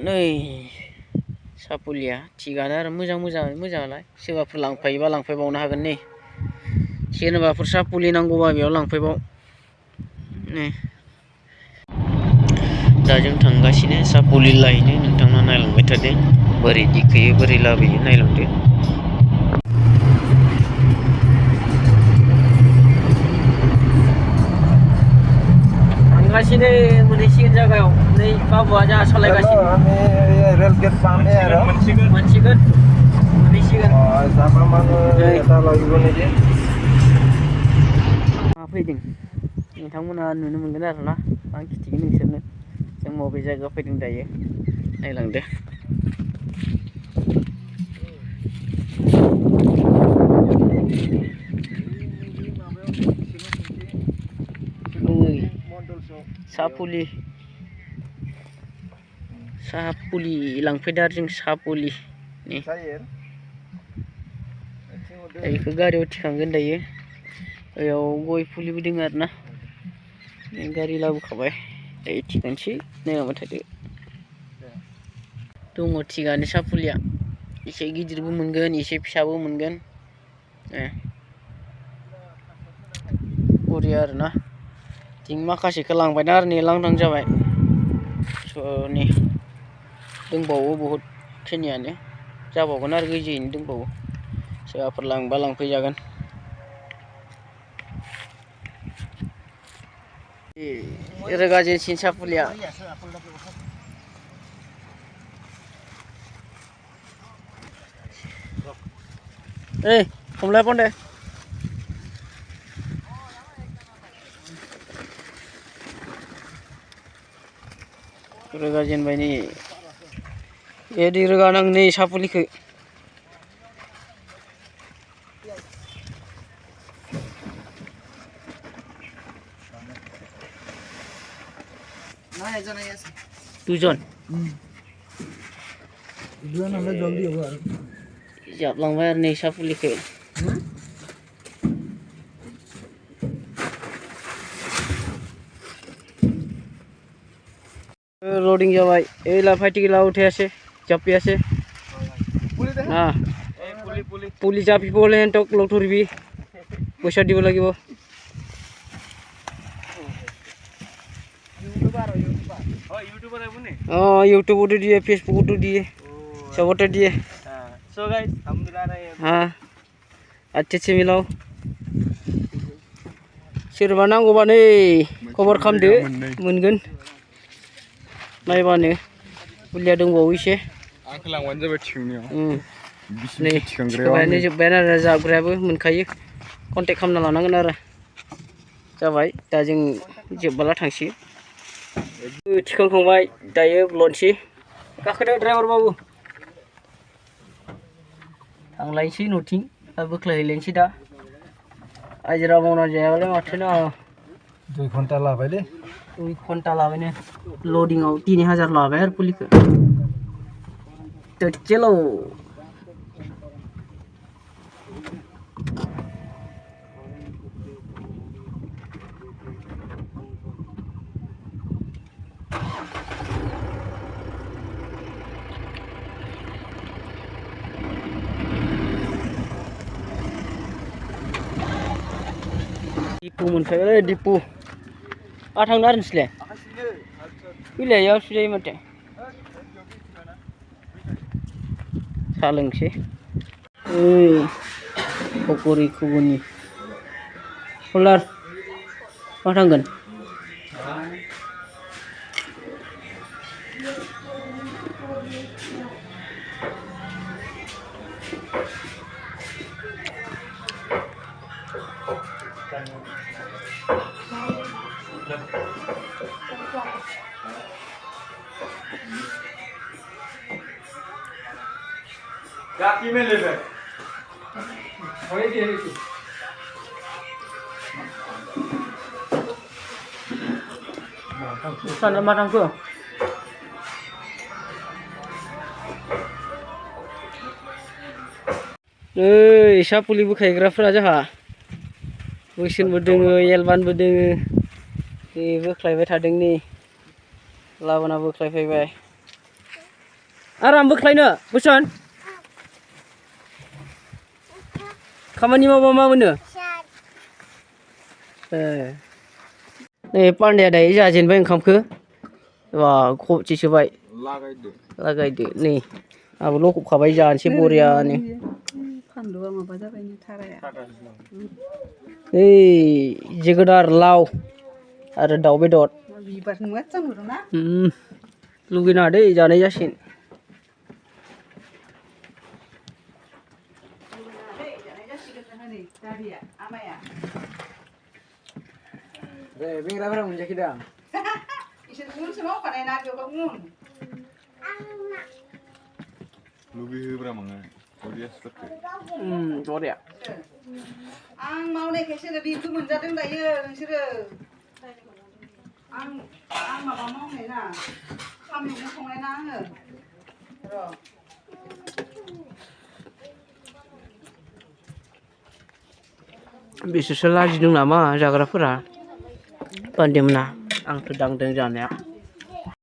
नै सापुलिया थिगानो आरो मोजाङालाय सोरबाफोर लांफायोबा लांफैबावनो हागोन नै सोरनोबाफोर सापुलि नांगौबा बेयाव लांफैबाव नै दा जों थांगासिनो सापुलि लायनो नोंथांना नायलांबाय थादो बोरै दिखोयो बोरै लाबोयो नायलांदो थांगासिनो मोनहैसिगोन जायगायाव नै बाबुआ जोंहा सालायगासिनो रेल गेट पामे आरो मोनहैसिगोन मा फैदों नोंथांमोना नुनो मोनगोन आरोना आं खिथिगोन नोंसोरनो जों बबे जायगायाव फैदों दायो नायलांदो सापुलि लांफैदो आरो जों सापुलि बेखौ गारियाव थिखांगोन दायो बेयाव गय फुलिबो दङ आरोना गारि लाबोखाबाय दायो थिखांसै नायलांबाय थादो दङ थिगानो सापुलिया एसे गिदिरबो मोनगोन एसे फिसाबो मोनगोन बरिया आरोना जों माखासेखौ लांबायना आरो नै लांदां जाबाय स' नै दंबावो बहुद खिनियानो जाबावगोन आरो गोजौयैनो दंबावो सोरबाफोर लांबा लांफैजागोन रोगाजेनसिन सापुलिया ओइ हमलाय फन्दे रोगाजेनबाय नै एदि रोगानां नै सापुलिखौ দুজন হলে জলদি হবো আর जाबलांबाय आरो नै सापुलिखौ लोडिंग जाबाय এইলা ফাইটি গিলা উঠে আছে চাপি আছে না পুলি চাপি পড়লে এনটক লগ ধরবি পয়সা দিব লাগিব ইউটিউবতে দিয়ে ফেসবুকতো দিয়ে सबते दिए सो गाइस हम मिला रहे हैं हाँ अच्छे से मिलाओ सोरबा नांगौबा नै खबर खालामदो मोनगोन नायबानो बुलिया दंबावो एसे आंखौ लांबानो जाबाय थिखांनायाव नै थिखांग्रायानो जोब्बाय आरो जाग्रायाबो मोनखायो कन्टेक्ट खालामना लानांगोन आरो जाबाय दा जों जोबबाला थांसै थिखांखांबाय दायो लनसै गाखोदो ड्राइभार बाबु थांलायनोसै न'थिं बोख्लायहैलायनोसै दा हाजिरा मावना जायाबालाय माथोना 2 घन्टा लाबायलै 2 घन्टा लाबायनो लडिंआव 3000 लाबाय आरो पुलिखौ चलो दिपु मोनफैबाय दिपु थांनो आरो नोंसोरलाय फैलायाव सुजायो माथो साहा लोंसै ओइ पकरि खुगुनि हल्दार मा थांगोन Gaki में ले ले वही दे रही थी sana matangku सापुलिबो खायग्राफोरा जोंहा बोसोनबो दोङो एलबानबो दोङो बोख्लायबाय थादों नै लाबोना बोख्लायफैबाय आराम बोख्लायनो बोसन खामानि मावबा मा मोनो नै पान्दाया दायो जाजेनबाय ओंखामखौ बा खबसे सोबाय लागायदो नै आंबो लखबखाबाय जानोसै बरियानो फानलुआ माबा जाबायनो थाराया ओइ जोगोनार लाव आरो दाउ बेदर बिबार मोजां नुदोंना लुगैनाङा दै जानाय जासिगोन बेंग्राफोरा मोनजायाखै दा इसोर उनसो मावखानाय ना बेयावबा उन लुगैहोब्रा माङा बरिया आं मावनायखायसो बेखौ मोनजादों दायो नोंसोरो आं माबा मावनाय ना खाम मैगं संनाय ना आङो बिसोरसो लाजिदों नामा जाग्राफोरा पान्देमोना आंथ' दांदों जानाया